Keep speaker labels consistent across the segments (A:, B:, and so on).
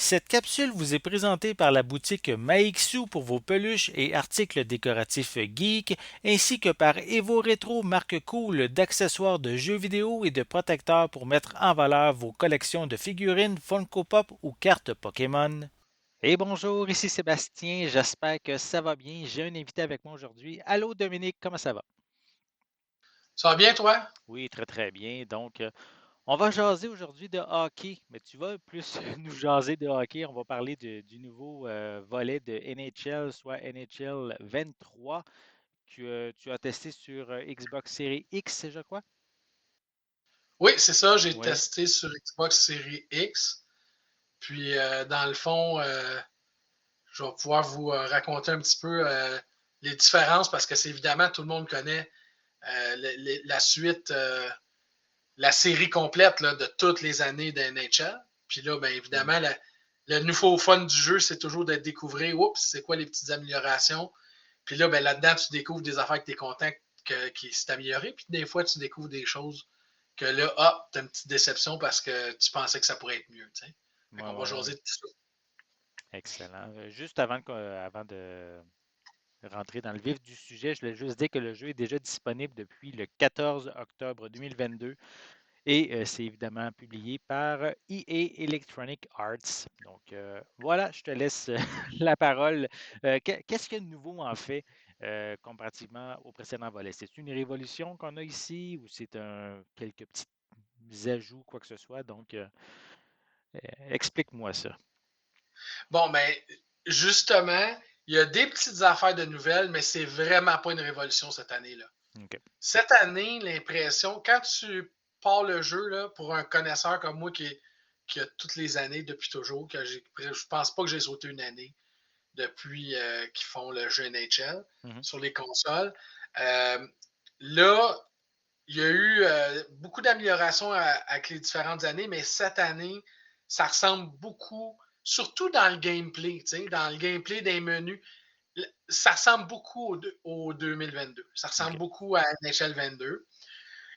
A: Cette capsule vous est présentée par la boutique Maixu pour vos peluches et articles décoratifs geek, ainsi que par Evo Retro, marque cool d'accessoires de jeux vidéo et de protecteurs pour mettre en valeur vos collections de figurines Funko Pop ou cartes Pokémon. Et bonjour, ici Sébastien, j'espère que ça va bien. J'ai un invité avec moi aujourd'hui. Allô Dominique, comment ça va?
B: Ça va bien, toi?
A: Oui, très très bien. On va jaser aujourd'hui de hockey, mais tu vas plus nous jaser de hockey. On va parler du nouveau volet de NHL, soit NHL 23, que tu as testé sur Xbox Series X, je crois.
B: Oui, c'est ça. J'ai
A: Oui.
B: testé sur Xbox Series X. Puis, dans le fond, je vais pouvoir vous raconter un petit peu les différences parce que c'est évidemment, tout le monde connaît la suite, la série complète là, de toutes les années de NHL. Puis là, bien
A: Mhm.
B: évidemment, le nouveau fun du jeu, c'est toujours de découvrir, oups, c'est quoi les petites améliorations. Puis là, ben, là-dedans, tu découvres des affaires que tu es content qui s'est amélioré. Puis des fois, tu découvres des choses que là, ah, tu as une petite déception parce que tu pensais que ça pourrait être mieux. T'sais. Fait
A: Oui,
B: qu'on va
A: oui, oui.
B: jaser de tout ça.
A: Excellent. Juste avant de rentrer dans le vif du sujet, je voulais juste dire que le jeu est déjà disponible depuis le 14 octobre 2022 et c'est évidemment publié par EA Electronic Arts. Voilà, je te laisse la parole. Qu'est-ce qu'il y a de nouveau en fait comparativement au précédent volet? C'est une révolution qu'on a ici ou c'est quelques petits ajouts, quoi que ce soit? Explique-moi ça.
B: Bon, ben, justement, il y a des petites affaires de nouvelles, mais c'est vraiment pas une révolution cette année-là.
A: OK.
B: Cette année, l'impression, quand tu pars le jeu, là, pour un connaisseur comme moi qui a toutes les années depuis toujours, je pense pas que j'ai sauté une année depuis qu'ils font le jeu NHL
A: Mhm.
B: sur les consoles. Euh, Là, il y a eu beaucoup d'améliorations avec les différentes années, mais cette année, ça ressemble beaucoup, surtout dans le gameplay, dans le gameplay des menus, ça ressemble beaucoup au 2022. Ça ressemble
A: OK.
B: beaucoup à NHL 22.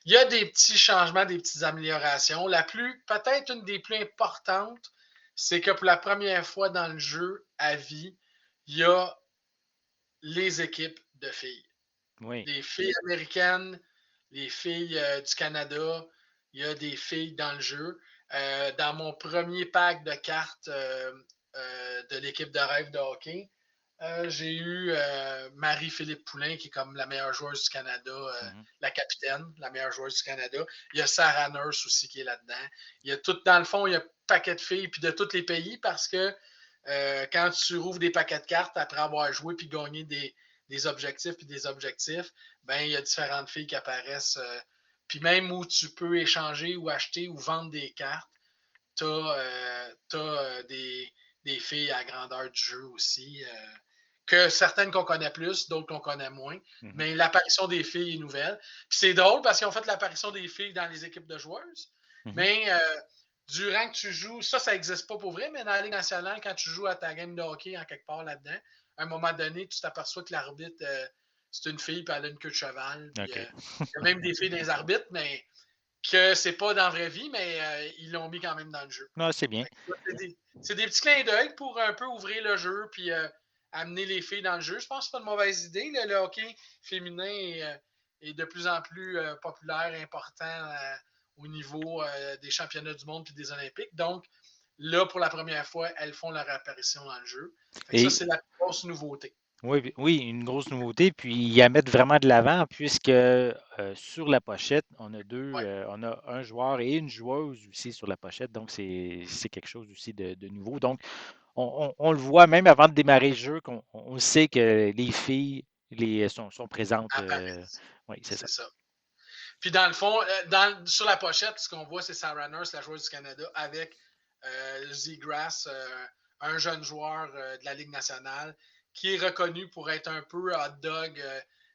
B: Il y a des petits changements, des petites améliorations. Peut-être une des plus importantes, c'est que pour la première fois dans le jeu à vie, il y a les équipes de filles.
A: Oui.
B: Les filles américaines, les filles du Canada, il y a des filles dans le jeu. Dans mon premier pack de cartes de l'équipe de rêve de hockey, j'ai eu Marie-Philippe Poulain, qui est comme la meilleure joueuse du Canada,
A: Mhm.
B: la capitaine, la meilleure joueuse du Canada. Il y a Sarah Nurse aussi qui est là-dedans. Il y a tout, dans le fond, il y a un paquet de filles, puis de tous les pays, parce que quand tu rouvres des paquets de cartes après avoir joué puis gagné des objectifs puis des objectifs, ben il y a différentes filles qui apparaissent. Puis même où tu peux échanger ou acheter ou vendre des cartes, tu as, des filles à grandeur du jeu aussi. Que certaines qu'on connaît plus, d'autres qu'on connaît moins.
A: Mhm.
B: Mais l'apparition des filles est nouvelle. Puis c'est drôle parce qu'ils ont fait l'apparition des filles dans les équipes de joueuses.
A: Mhm.
B: Mais durant que tu joues, ça n'existe pas pour vrai, mais dans la Ligue nationale, quand tu joues à ta game de hockey en quelque part là-dedans, à un moment donné, tu t'aperçois que l'arbitre, c'est une fille, puis elle a une queue de cheval. Puis
A: OK.
B: il y a même des filles dans les arbitres, mais que c'est pas dans la vraie vie, mais ils l'ont mis quand même dans le jeu.
A: Non, c'est bien.
B: Fait que, c'est des petits clins d'œil pour un peu ouvrir le jeu puis amener les filles dans le jeu. Je pense que c'est pas une mauvaise idée. Le hockey féminin est de plus en plus populaire, important au niveau des championnats du monde et des Olympiques. Donc, là, pour la première fois, elles font leur apparition dans le jeu. Fait que ça,
A: Et
B: c'est la grosse nouveauté.
A: oui, oui, une grosse nouveauté, puis ils la mettent vraiment de l'avant, puisque sur la pochette,
B: Ouais.
A: on a un joueur et une joueuse aussi sur la pochette, donc c'est quelque chose aussi de nouveau. Donc, on le voit même avant de démarrer le jeu, qu'on sait que les filles sont présentes.
B: Apparaissent.
A: Oui, c'est ça.
B: C'est ça. Puis dans le fond, sur la pochette, ce qu'on voit, c'est Sarah Nurse, la joueuse du Canada, avec Grass, un jeune joueur de la Ligue nationale, qui est reconnu pour être un peu hot dog.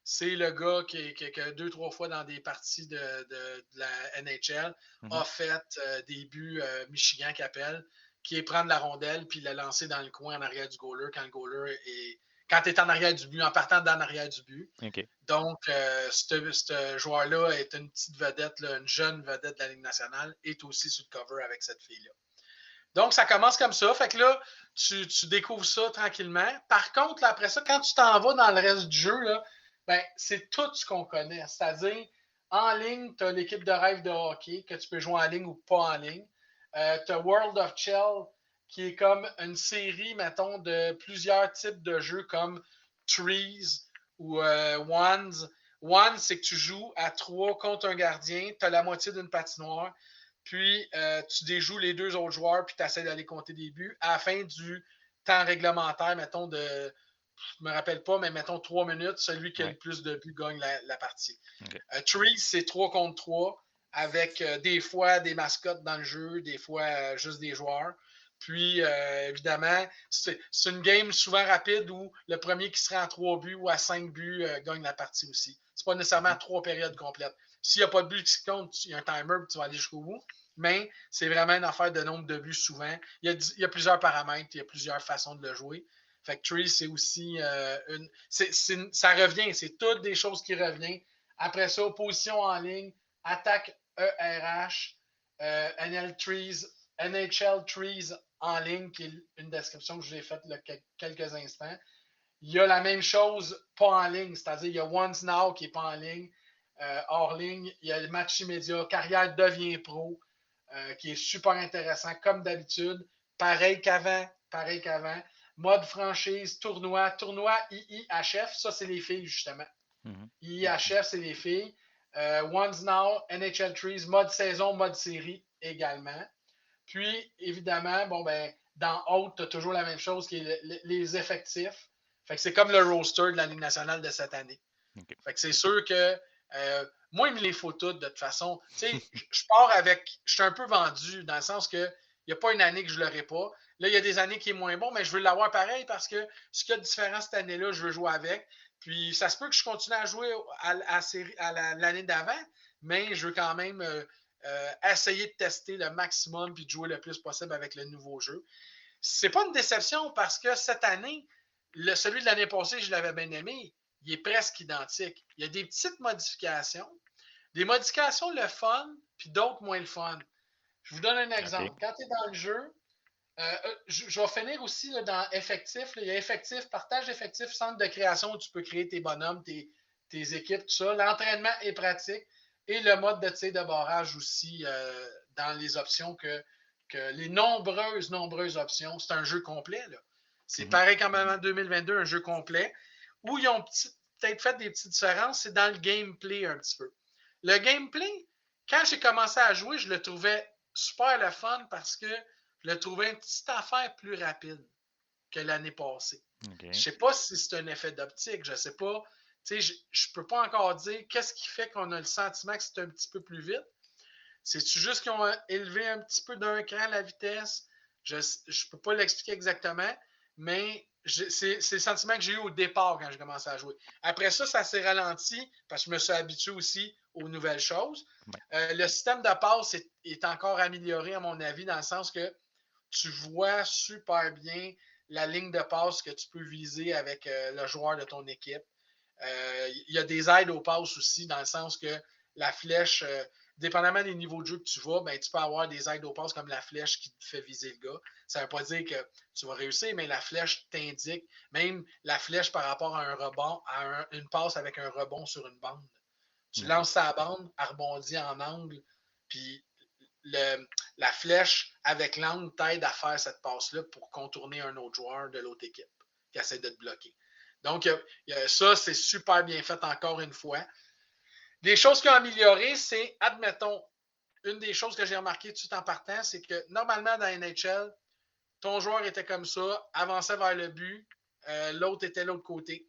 B: C'est le gars qui a deux, trois fois dans des parties de la NHL
A: Mhm.
B: a fait des buts Michigan qui appelle, qui est prendre la rondelle puis la lancer dans le coin en arrière du goaler quand le goaler est. Quand tu es en arrière du but, en partant d'en arrière du but.
A: OK.
B: Donc, ce joueur-là est une petite vedette, là, une jeune vedette de la Ligue nationale, est aussi sur le cover avec cette fille-là. Donc, ça commence comme ça. Fait que là, tu découvres ça tranquillement. Par contre, là, après ça, quand tu t'en vas dans le reste du jeu, là, ben, c'est tout ce qu'on connaît. C'est-à-dire, en ligne, tu as l'équipe de rêve de hockey, que tu peux jouer en ligne ou pas en ligne. Tu as World of Shell, qui est comme une série, mettons, de plusieurs types de jeux comme Trees ou Wands. One, c'est que tu joues à 3 contre un gardien, tu as la moitié d'une patinoire, puis tu déjoues les 2 autres joueurs, puis tu essaies d'aller compter des buts. À la fin du temps réglementaire, mettons, je me rappelle pas, mais mettons 3 minutes, celui qui a
A: Ouais.
B: le plus de buts gagne la partie.
A: OK.
B: Trees, c'est 3 contre 3, avec des fois des mascottes dans le jeu, des fois juste des joueurs. Puis, évidemment, c'est une game souvent rapide où le premier qui se rend à 3 buts ou à 5 buts gagne la partie aussi. C'est pas nécessairement 3 périodes complètes. S'il n'y a pas de but qui compte, il y a un timer, puis tu vas aller jusqu'au bout. Mais c'est vraiment une affaire de nombre de buts souvent. Il y a plusieurs paramètres, il y a plusieurs façons de le jouer. Fait que Trees, c'est aussi ça revient, c'est toutes des choses qui reviennent. Après ça, position en ligne, attaque ERH, NHL Trees en ligne, qui est une description que je vous ai faite il y a quelques instants. Il y a la même chose pas en ligne, c'est-à-dire il y a Once Now qui n'est pas en ligne, hors ligne. Il y a le match immédiat, carrière devient pro, qui est super intéressant, comme d'habitude. Pareil qu'avant, pareil qu'avant. Mode franchise, tournoi IIHF, ça c'est les filles justement.
A: Mhm.
B: IIHF, c'est les filles. Ones Now, NHL Trees, mode saison, mode série également. Puis, évidemment, bon, ben, dans Haute, tu as toujours la même chose qui est les effectifs. Fait que c'est comme le roster de la Ligue nationale de cette année.
A: OK.
B: Fait que c'est sûr que moi, il me les faut toutes de toute façon. Tu sais, je pars avec. Je suis un peu vendu dans le sens que il n'y a pas une année que je ne l'aurai pas. Là, il y a des années qui est moins bon, mais je veux l'avoir pareil parce que ce qu'il y a de différent cette année-là, je veux jouer avec. Puis ça se peut que je continue à jouer à l'année d'avant, mais je veux quand même essayer de tester le maximum puis de jouer le plus possible avec le nouveau jeu. C'est pas une déception parce que cette année, celui de l'année passée, je l'avais bien aimé. Il est presque identique. Il y a des petites modifications. Des modifications le fun, puis d'autres moins le fun. Je vous donne un
A: OK.
B: exemple. Quand tu es dans le jeu, je vais finir aussi là, dans effectif. Là, il y a effectif, partage d'effectifs, centre de création où tu peux créer tes bonhommes, tes équipes, tout ça. L'entraînement est pratique. Et le mode de tir de barrage aussi dans les options que les nombreuses options. C'est un jeu complet. Là. C'est
A: Mhm.
B: pareil comme en 2022, un jeu complet. Où ils ont peut-être fait des petites différences, c'est dans le gameplay un petit peu. Le gameplay, quand j'ai commencé à jouer, je le trouvais super le fun parce que je le trouvais une petite affaire plus rapide que l'année passée. Je
A: OK.
B: ne sais pas si c'est un effet d'optique, je ne sais pas. Je ne peux pas encore dire qu'est-ce qui fait qu'on a le sentiment que c'est un petit peu plus vite. C'est-tu juste qu'ils ont élevé un petit peu d'un cran la vitesse? Je ne peux pas l'expliquer exactement, mais c'est le sentiment que j'ai eu au départ quand j'ai commencé à jouer. Après ça, ça s'est ralenti parce que je me suis habitué aussi aux nouvelles choses.
A: Ouais.
B: Le système de passe est encore amélioré, à mon avis, dans le sens que tu vois super bien la ligne de passe que tu peux viser avec le joueur de ton équipe. Il y a des aides aux passes aussi, dans le sens que la flèche, dépendamment des niveaux de jeu que tu vas, ben, tu peux avoir des aides aux passes comme la flèche qui te fait viser le gars. Ça ne veut pas dire que tu vas réussir, mais la flèche t'indique, même la flèche par rapport à un rebond, une passe avec un rebond sur une bande. Tu
A: OK.
B: lances sa bande, elle rebondit en angle, puis la flèche avec l'angle t'aide à faire cette passe-là pour contourner un autre joueur de l'autre équipe qui essaie de te bloquer. Donc, ça, c'est super bien fait encore une fois. Des choses qui ont amélioré, c'est, admettons, une des choses que j'ai remarqué tout de suite en partant, c'est que normalement dans NHL, ton joueur était comme ça, avançait vers le but, l'autre était de l'autre côté.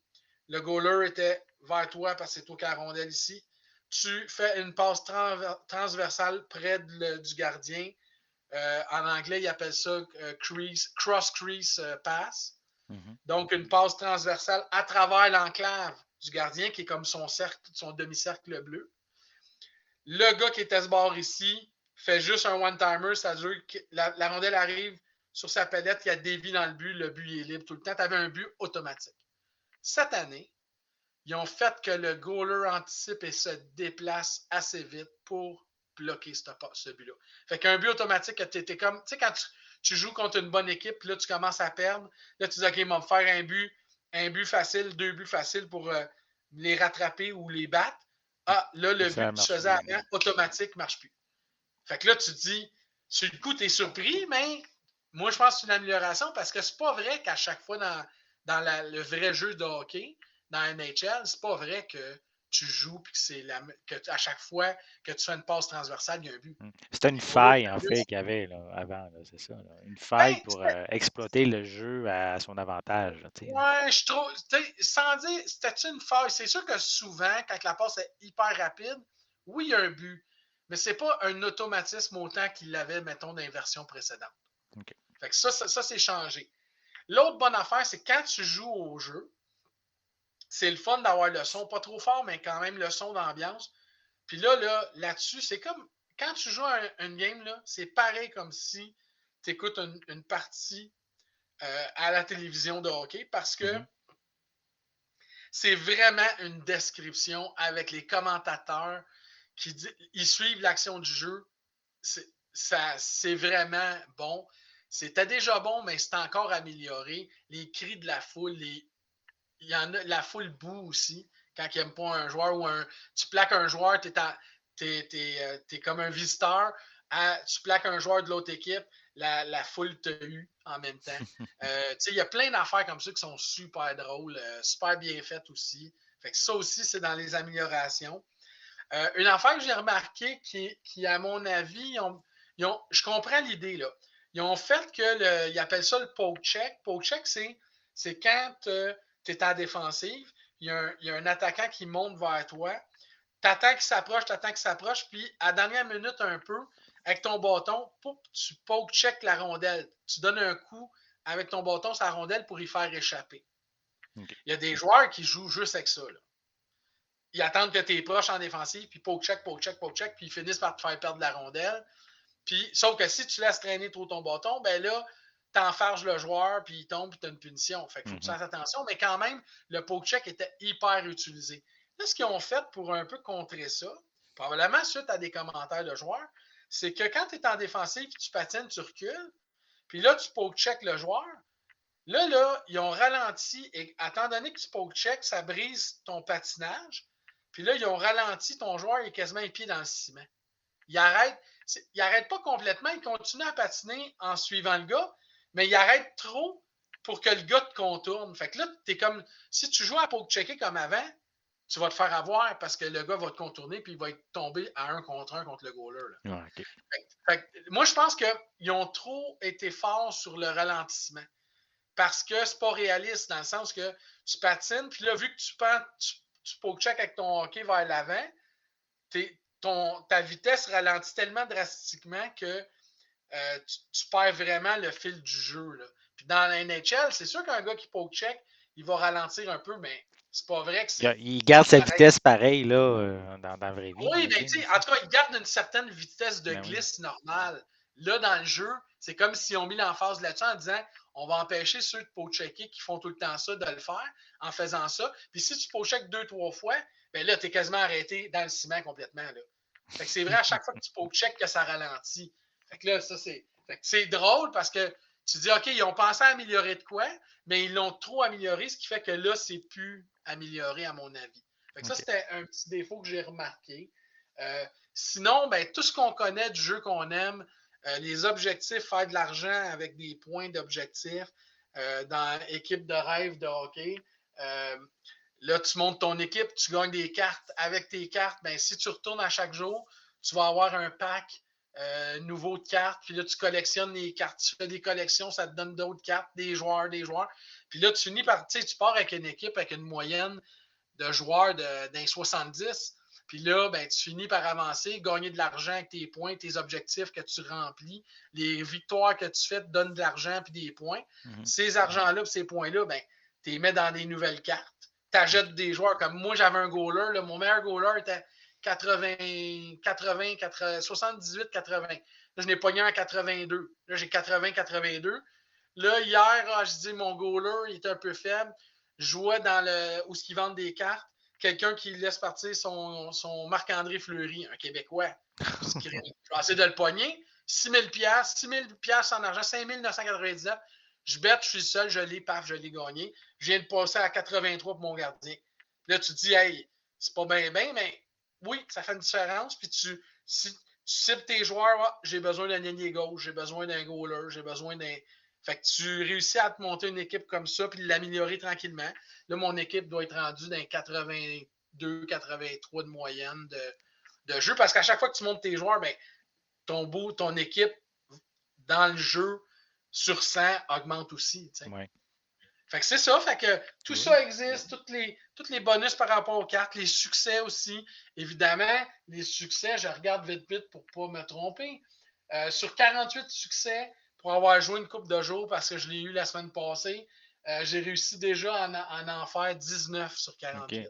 B: Le goaler était vers toi parce que c'est toi qui as la rondelle ici. Tu fais une passe transversale près du gardien. En anglais, ils appellent ça cross-crease pass.
A: Mhm.
B: Donc, une passe transversale à travers l'enclave du gardien, qui est comme son cercle, son demi-cercle bleu. Le gars qui était ce bord ici fait juste un one-timer, c'est-à-dire que la rondelle arrive sur sa palette, il y a dévie dans le but est libre tout le temps. Tu avais un but automatique. Cette année, ils ont fait que le goaler anticipe et se déplace assez vite pour bloquer ce but-là. Fait qu'un but automatique, tu étais comme, tu sais, quand tu joues contre une bonne équipe, puis là, tu commences à perdre. Là, tu dis, OK, ils vont me faire un but facile, 2 buts faciles pour les rattraper ou les battre. Ah, là,
A: Et
B: le
A: ça
B: but que tu
A: marche
B: faisais
A: plus.
B: avant, automatique, ne marche plus. Fait que là, tu te dis, sur le coup, tu es surpris, mais moi, je pense que c'est une amélioration parce que c'est pas vrai qu'à chaque fois dans le vrai jeu de hockey, dans NHL, c'est pas vrai que tu joues et que à chaque fois que tu fais une passe transversale, il y a un but.
A: C'était une
B: Il faut
A: faille, en
B: juste.
A: fait, qu'il y avait là, avant, là, c'est ça. Là. Une faille
B: Ben,
A: pour exploiter le jeu à son avantage. Là,
B: ouais, je trouve. Sans dire, c'était une faille. C'est sûr que souvent, quand la passe est hyper rapide, oui, il y a un but. Mais c'est pas un automatisme autant qu'il l'avait, mettons, dans les versions précédentes.
A: OK.
B: Fait que ça c'est changé. L'autre bonne affaire, c'est quand tu joues au jeu, c'est le fun d'avoir le son, pas trop fort, mais quand même le son d'ambiance. Puis là-dessus, c'est comme quand tu joues à une game, là, c'est pareil comme si tu écoutes une partie à la télévision de hockey parce que
A: Mhm.
B: c'est vraiment une description avec les commentateurs ils suivent l'action du jeu. C'est vraiment bon. C'était déjà bon, mais c'est encore amélioré. Les cris de la foule, il y en a, la foule boue aussi quand ils n'aiment pas un joueur ou tu plaques un joueur, t'es comme un visiteur, tu plaques un joueur de l'autre équipe, la foule t'a eu en même temps. Il y a plein d'affaires comme ça qui sont super drôles, super bien faites aussi. Fait que ça aussi, c'est dans les améliorations. Une affaire que j'ai remarqué qui, à mon avis, je comprends l'idée, là. Ils ont fait ils appellent ça le poke check. Poke check, c'est quand tu es en défensive, il y a un attaquant qui monte vers toi, t'attends qu'il s'approche, puis à la dernière minute un peu, avec ton bâton, tu poke check la rondelle. Tu donnes un coup avec ton bâton sur la rondelle pour y faire échapper.
A: OK.
B: Il y a des joueurs qui jouent juste avec ça, là. Ils attendent que tu es proche en défensive, puis poke check, poke check, poke check, puis ils finissent par te faire perdre la rondelle. Puis, sauf que si tu laisses traîner trop ton bâton, ben là, t'enfarges le joueur, puis il tombe, puis tu as une punition. Fait qu'il faut que tu
A: Mhm.
B: fasses attention, mais quand même, le poke check était hyper utilisé. Là, ce qu'ils ont fait pour un peu contrer ça, probablement suite à des commentaires de joueurs, c'est que quand tu es en défensive, tu patines, tu recules, puis là, tu poke check le joueur. Là, ils ont ralenti, et étant donné que tu poke check, ça brise ton patinage. Puis là, ils ont ralenti, ton joueur est quasiment les pieds dans le ciment. Il arrête, il arrête pas complètement, il continue à patiner en suivant le gars, mais il arrête trop pour que le gars te contourne. Fait que là, t'es comme, si tu joues à poke-checker comme avant, tu vas te faire avoir parce que le gars va te contourner puis il va être tombé à 1 contre 1 contre le goaler. Là.
A: Ouais, OK.
B: Moi, je pense qu'ils ont trop été forts sur le ralentissement parce que c'est pas réaliste dans le sens que tu patines, puis là, vu que tu poke-check avec ton hockey vers l'avant, ta vitesse ralentit tellement drastiquement que tu perds vraiment le fil du jeu. Là. Puis dans la NHL, c'est sûr qu'un gars qui poke-check, il va ralentir un peu, mais c'est pas vrai que c'est
A: Il garde sa
B: pareil.
A: vitesse pareille là, dans la vraie vie,
B: Oui, mais
A: j'imagine
B: tu sais,
A: aussi.
B: en tout cas, il garde une certaine vitesse de
A: Ben oui.
B: glisse normale. Là, dans le jeu, c'est comme s'ils ont mis l'emphase là-dessus en disant on va empêcher ceux de poke-checker qui font tout le temps ça de le faire en faisant ça. Puis si tu poke-check 2, 3 fois, ben là, tu es quasiment arrêté dans le ciment complètement. Là. Fait que c'est vrai, à chaque fois que tu poke-check que ça ralentit. Fait que là, c'est drôle parce que tu dis, OK, ils ont pensé à améliorer de quoi, mais ils l'ont trop amélioré, ce qui fait que là, c'est plus amélioré à mon avis. Fait que ça,
A: OK.
B: c'était un petit défaut que j'ai remarqué. Euh, Sinon, ben, tout ce qu'on connaît du jeu qu'on aime, les objectifs, faire de l'argent avec des points d'objectifs dans équipe de rêve de hockey. Euh, Là, tu montes ton équipe, tu gagnes des cartes. Avec tes cartes, ben, si tu retournes à chaque jour, tu vas avoir un pack nouveau de cartes. Puis là, tu collectionnes les cartes. Tu fais des collections, ça te donne d'autres cartes, des joueurs, des joueurs. Puis là, tu finis par, tu sais, tu pars avec une équipe avec une moyenne de joueurs d'un 70. Puis là, ben, tu finis par avancer, gagner de l'argent avec tes points, tes objectifs que tu remplis. Les victoires que tu fais te donnent de l'argent puis des points.
A: Mhm.
B: Ces argents-là et ces points-là, ben, tu les mets dans des nouvelles cartes. Tu achètes des joueurs comme moi, j'avais un goaler. Là, mon meilleur goaler était 78, 80. Là, je n'ai pogné un 82. Là, j'ai 80, 82. Là, hier, je dis mon goaler, il était un peu faible. Je jouais dans où ils vendent des cartes. Quelqu'un qui laisse partir son Marc-André Fleury, un Québécois. Je vais essayer de le pogner. 6 000 en argent, 5 999. Je bête, je suis seul, je l'ai, paf, je l'ai gagné. Je viens de passer à 83 pour mon gardien. Là, tu te dis, hey, c'est pas bien, mais oui, ça fait une différence. Puis si tu cibles tes joueurs, ah, j'ai besoin d'un ailier gauche, j'ai besoin d'un goaler, j'ai besoin d'un. Fait que tu réussis à te monter une équipe comme ça puis l'améliorer tranquillement. Là, mon équipe doit être rendue dans 82, 83 de moyenne de jeu parce qu'à chaque fois que tu montes tes joueurs, ben, ton équipe dans le jeu sur 100 augmente aussi.
A: Ouais.
B: Fait que c'est ça, fait que tout ça existe, tous les bonus par rapport aux cartes, les succès aussi. Évidemment, les succès, je regarde vite pour ne pas me tromper. Sur 48 succès, pour avoir joué une coupe de jours parce que je l'ai eu la semaine passée, j'ai réussi déjà à en faire 19 sur 48.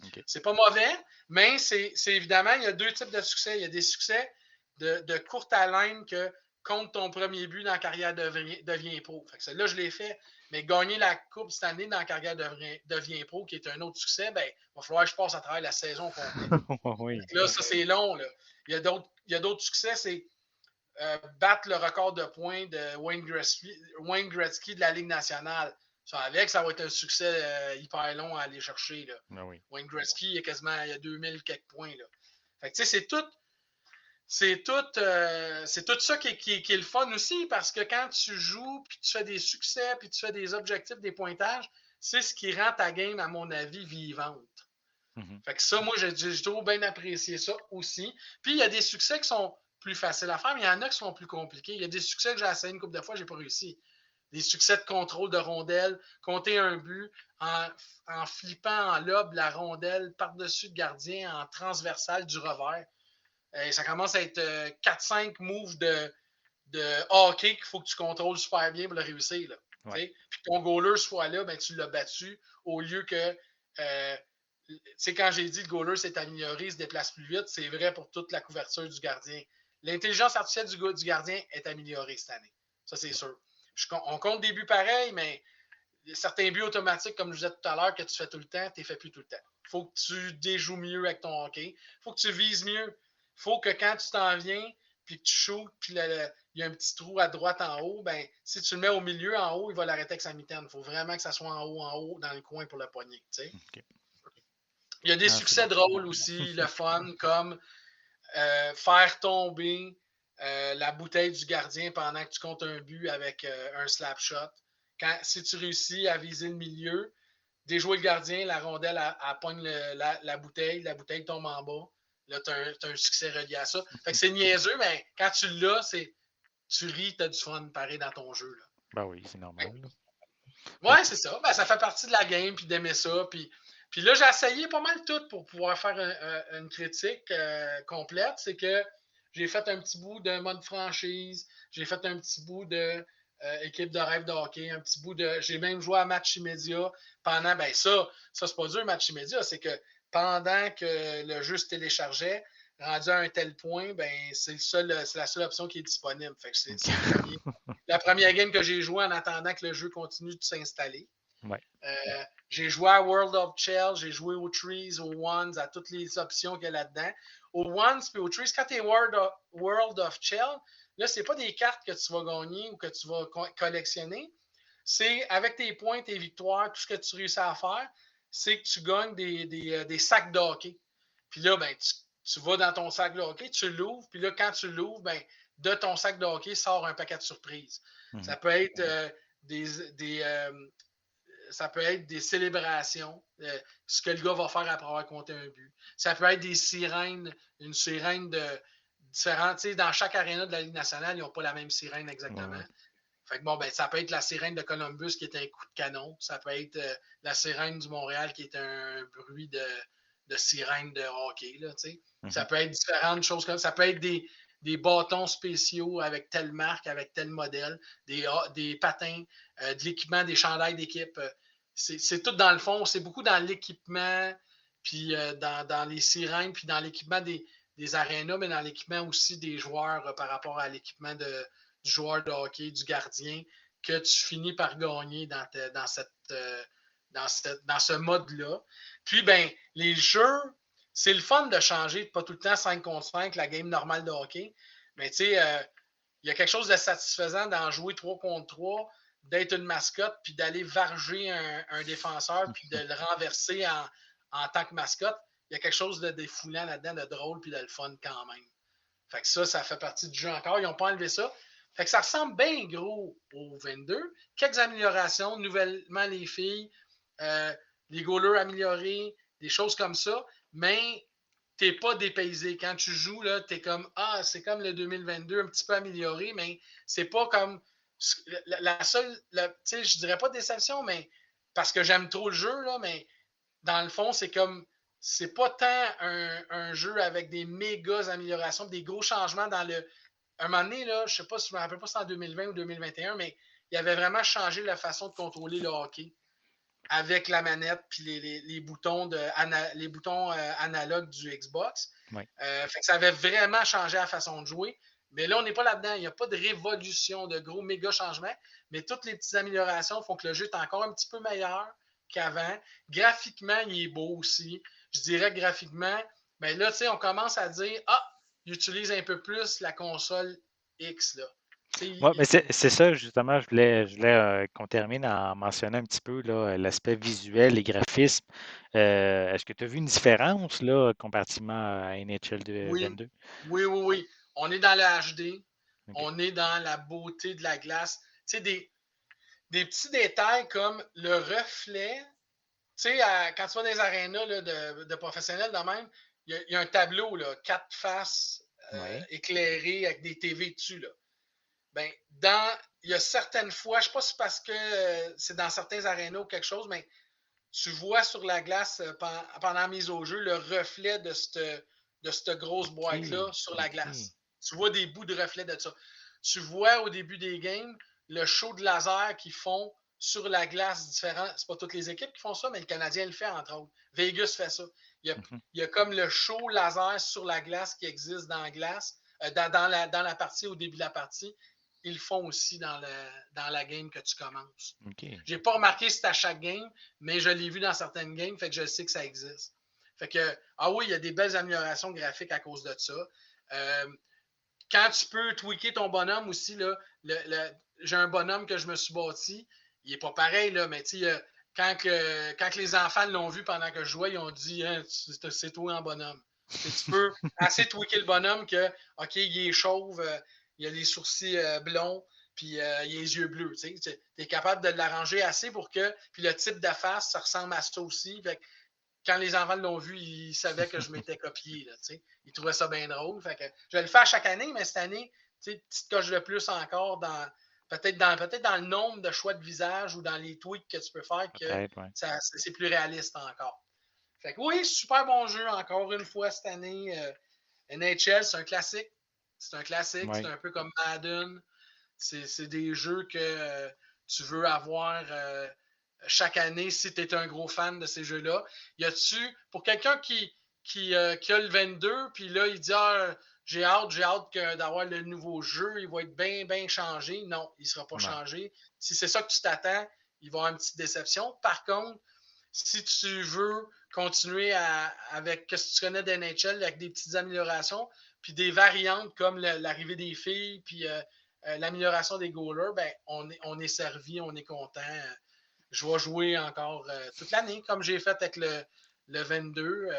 A: Okay.
B: C'est pas mauvais, mais c'est évidemment, il y a deux types de succès. Il y a des succès de courte haleine que contre ton premier but dans la carrière devient pro. Fait que celle-là, je l'ai fait. Mais gagner la Coupe cette année dans la carrière devient pro, qui est un autre succès, ben, il va falloir que je passe à travers la saison complète.
A: Oui.
B: Là, ça, c'est long. Là. Il y a d'autres succès, c'est battre le record de points de Wayne Gretzky de la Ligue nationale. Ça, avec, ça va être un succès hyper long à aller chercher. Là.
A: Ben oui.
B: Wayne Gretzky, il y a 2000 quelques points. Là. Fait que, c'est tout. C'est tout ça qui est le fun aussi, parce que quand tu joues, puis tu fais des succès, puis tu fais des objectifs, des pointages, c'est ce qui rend ta game, à mon avis, vivante. Fait que ça, moi, j'ai toujours bien apprécié ça aussi. Puis, il y a des succès qui sont plus faciles à faire, mais il y en a qui sont plus compliqués. Il y a des succès que j'ai essayé une couple de fois, j'ai pas réussi. Des succès de contrôle de rondelle, compter un but en flippant en lobe la rondelle par-dessus le gardien en transversal du revers. Ça commence à être 4-5 moves de hockey qu'il faut que tu contrôles super bien pour le réussir. Là, ouais. Puis ton goaler soit là, ben, tu l'as battu au lieu que. Quand j'ai dit que le goaler s'est amélioré, il se déplace plus vite, c'est vrai pour toute la couverture du gardien. L'intelligence artificielle du gardien est améliorée cette année. Ça, c'est sûr. On compte des buts pareils, mais certains buts automatiques, comme je disais tout à l'heure, que tu fais tout le temps, tu ne les fais plus tout le temps. Il faut que tu déjoues mieux avec ton hockey. Il faut que tu vises mieux. Il faut que quand tu t'en viens, puis que tu shoots, puis il y a un petit trou à droite en haut, ben, si tu le mets au milieu, en haut, il va l'arrêter avec sa mitaine. Il faut vraiment que ça soit en haut, dans le coin pour le poignet. Okay. Il y a des succès drôles aussi, le fun, comme faire tomber la bouteille du gardien pendant que tu comptes un but avec un slap shot. Si tu réussis à viser le milieu, déjouer le gardien, la rondelle, elle pogne la bouteille tombe en bas. Là, tu as un succès relié à ça. Fait que c'est niaiseux, mais quand tu l'as, tu ris, tu as du fun pareil dans ton jeu. Là.
A: Ben oui, c'est normal.
B: Ouais, c'est ça. Ben, ça fait partie de la game, puis d'aimer ça. Puis là, j'ai essayé pas mal tout pour pouvoir faire une critique complète. C'est que j'ai fait un petit bout de mode franchise, j'ai fait un petit bout de équipe de rêve de hockey, un petit bout de. J'ai même joué à match immédiat pendant. Ben ça c'est pas dur, match immédiat, c'est que pendant que le jeu se téléchargeait, rendu à un tel point, ben c'est la seule option qui est disponible. Fait que c'est la première game que j'ai joué en attendant que le jeu continue de s'installer.
A: Ouais.
B: J'ai joué à World of Shell, j'ai joué aux Trees, aux Ones, à toutes les options qu'il y a là-dedans. Aux Ones et aux Trees, quand tu es World of Shell, là, c'est pas des cartes que tu vas gagner ou que tu vas collectionner. C'est avec tes points, tes victoires, tout ce que tu réussis à faire, c'est que tu gagnes des sacs de hockey. Puis là, ben, tu vas dans ton sac de hockey, tu l'ouvres, puis là, quand tu l'ouvres, ben, de ton sac de hockey sort un paquet de surprises. Ça peut être ça peut être des célébrations, ce que le gars va faire après avoir compté un but. Ça peut être des sirènes, une sirène de différentes. Tu sais, dans chaque aréna de la Ligue nationale, ils n'ont pas la même sirène exactement. Ouais. Fait que bon, ben, ça peut être la sirène de Columbus qui est un coup de canon. Ça peut être la sirène du Montréal qui est un bruit de sirène de hockey. Là, Ça peut être différentes choses comme ça. Ça peut être des bâtons spéciaux avec telle marque, avec tel modèle, des patins, de l'équipement, des chandails d'équipe. C'est tout dans le fond, c'est beaucoup dans l'équipement, puis dans les sirènes, puis dans l'équipement des arénas, mais dans l'équipement aussi des joueurs par rapport à l'équipement du joueur de hockey, du gardien, que tu finis par gagner dans ce mode-là. Puis, ben, les jeux, c'est le fun de changer, pas tout le temps 5 contre 5, la game normale de hockey. Mais tu sais, il y a quelque chose de satisfaisant d'en jouer 3 contre 3, d'être une mascotte, puis d'aller varger un défenseur, puis de le renverser en tant que mascotte. Il y a quelque chose de défoulant là-dedans, de drôle, puis de le fun quand même. Fait que ça fait partie du jeu encore. Ils n'ont pas enlevé ça. Fait que ça ressemble bien gros au 22. Quelques améliorations, nouvellement les filles, les goalers améliorés, des choses comme ça, mais t'es pas dépaysé. Quand tu joues, là, t'es comme ah, c'est comme le 2022, un petit peu amélioré, mais c'est pas comme la seule, tu sais, je dirais pas déception, mais parce que j'aime trop le jeu, là, mais dans le fond, c'est comme c'est pas tant un jeu avec des méga améliorations, des gros changements dans le. Un moment donné, là, je sais pas si je me rappelle pas si c'est en 2020 ou 2021, mais il avait vraiment changé la façon de contrôler le hockey avec la manette puis les boutons, les boutons analogues du Xbox.
A: Oui.
B: Fait que ça avait vraiment changé la façon de jouer. Mais là, on n'est pas là-dedans. Il n'y a pas de révolution, de gros méga changements. Mais toutes les petites améliorations font que le jeu est encore un petit peu meilleur qu'avant. Graphiquement, il est beau aussi. Je dirais que graphiquement, ben là, tu sais, on commence à dire ah, il utilise un peu plus la console X. Là.
A: Ouais, mais c'est ça, justement, je voulais qu'on termine en mentionnant un petit peu là, l'aspect visuel, les graphismes. Est-ce que tu as vu une différence là, comparativement à NHL
B: Oui,
A: 22?
B: oui. On est dans le HD.
A: OK.
B: On est dans la beauté de la glace. Tu sais, des petits détails comme le reflet. Tu sais, quand tu vas dans les arénas là, de professionnels de même, il y a un tableau, là, 4 faces
A: Oui.
B: éclairées avec des TV dessus. Là. Ben, il y a certaines fois, je ne sais pas si c'est parce que c'est dans certains arénas ou quelque chose, mais tu vois sur la glace pendant la mise au jeu le reflet de cette grosse boîte-là
A: OK.
B: sur la
A: OK.
B: glace. Tu vois des bouts de reflet de ça. Tu vois au début des games le show de laser qu'ils font sur la glace différent. C'est pas toutes les équipes qui font ça, mais le Canadien le fait, entre autres. Vegas fait ça.
A: Mhm.
B: Il y a comme le show laser sur la glace qui existe dans la glace, dans la partie, au début de la partie. Ils le font aussi dans la game que tu commences.
A: OK.
B: J'ai pas remarqué si c'était à chaque game, mais je l'ai vu dans certaines games, fait que je sais que ça existe. Fait que, ah oui, il y a des belles améliorations graphiques à cause de ça. Euh, Quand tu peux tweaker ton bonhomme aussi, là, j'ai un bonhomme que je me suis bâti. Il n'est pas pareil, là, mais quand les enfants l'ont vu pendant que je jouais, ils ont dit hein, c'est toi en bonhomme. Tu peux assez tweaker le bonhomme que, OK, il est chauve, il a les sourcils blonds, puis il a les yeux bleus. Tu es capable de l'arranger assez pour que. Puis le type de face, ça ressemble à ça aussi. Fait que quand les enfants l'ont vu, ils savaient que je m'étais copié. Là, ils trouvaient ça bien drôle. Fait que, je le fais à chaque année, mais cette année, petite coche de plus encore peut-être dans le nombre de choix de visage ou dans les tweaks que tu peux faire que
A: Peut-être, oui.
B: c'est plus réaliste encore. Fait que oui, super bon jeu encore une fois cette année. NHL, c'est un classique. C'est un classique. C'est
A: Oui.
B: un peu comme Madden. C'est des jeux que tu veux avoir chaque année si tu es un gros fan de ces jeux-là. Y a-tu, pour quelqu'un qui a le 22, puis là, il dit ah, j'ai hâte d'avoir le nouveau jeu, il va être bien, bien changé. Non, il ne sera pas
A: Non.
B: changé. Si c'est ça que tu t'attends, il va y avoir une petite déception. Par contre, si tu veux continuer avec ce que tu connais d'NHL, avec des petites améliorations, puis des variantes comme l'arrivée des filles, puis l'amélioration des goalers, ben, on est servi, on est content. Je vais jouer encore toute l'année, comme j'ai fait avec le 22.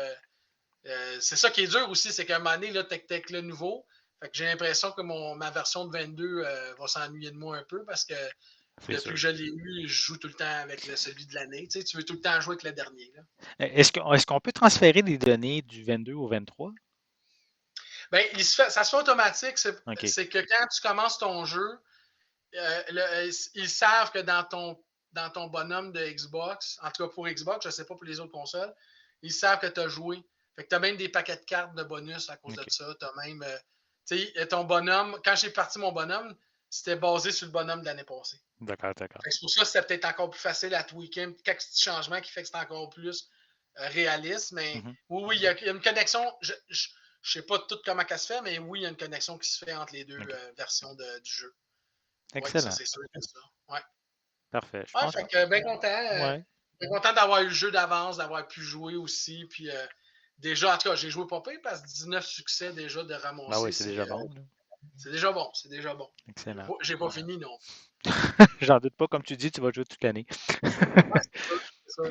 B: C'est ça qui est dur aussi, c'est qu'à un moment donné, là, t'as le nouveau. Fait que j'ai l'impression que ma version de 22 va s'ennuyer de moi un peu parce que
A: C'est
B: depuis
A: sûr.
B: que je l'ai eu, je joue tout le temps avec celui de l'année. Tu veux tout le temps jouer avec le dernier. Là.
A: Est-ce qu'on peut transférer des données du 22 au 23?
B: Ben, ça se fait automatique.
A: OK.
B: C'est que quand tu commences ton jeu, ils savent que dans ton bonhomme de Xbox, en tout cas pour Xbox, je ne sais pas pour les autres consoles, ils savent que tu as joué. Fait que tu as même des paquets de cartes de bonus à cause de
A: OK.
B: ça. Tu as même. Tu sais, ton bonhomme, quand j'ai parti mon bonhomme, c'était basé sur le bonhomme de l'année passée.
A: D'accord, d'accord.
B: C'est pour ça que c'était peut-être encore plus facile à tweaker. Quelques petits changements qui fait que c'est encore plus réaliste. Mais
A: Mhm.
B: oui, il y a une connexion. Je ne sais pas tout comment ça se fait, mais oui, il y a une connexion qui se fait entre les deux
A: OK.
B: versions du jeu. Oui, ça,
A: Excellent.
B: c'est sûr que ça. Ouais.
A: Parfait. Je
B: Ouais,
A: pense
B: fait
A: qu'on.
B: que
A: Ouais.
B: bien content d'avoir eu le jeu d'avance, d'avoir pu jouer aussi. Puis déjà, en tout cas, j'ai joué pas pire parce que 19 succès déjà de
A: Ben oui,
B: ramasser,
A: c'est déjà
B: c'est
A: bon, là.
B: C'est déjà bon, c'est déjà bon.
A: Excellent.
B: J'ai pas fini non.
A: J'en doute pas, comme tu dis, tu vas jouer toute l'année.
B: Ouais, c'est ça, c'est ça.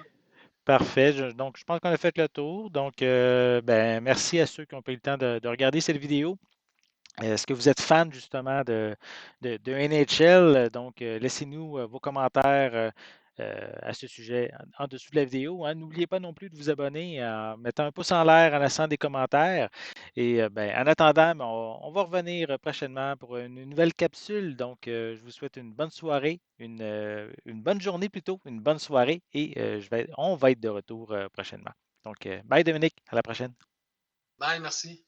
A: Parfait. Donc, je pense qu'on a fait le tour. Donc, ben, merci à ceux qui ont pris le temps de regarder cette vidéo. Est-ce que vous êtes fan justement de NHL? Donc, laissez-nous vos commentaires à ce sujet en dessous de la vidéo, hein. N'oubliez pas non plus de vous abonner en mettant un pouce en l'air, en laissant des commentaires. Et ben, en attendant, ben, on va revenir prochainement pour une nouvelle capsule. Donc, je vous souhaite une bonne soirée, une bonne journée plutôt, une bonne soirée et on va être de retour prochainement. Donc, bye Dominique, à la prochaine.
B: Bye, merci.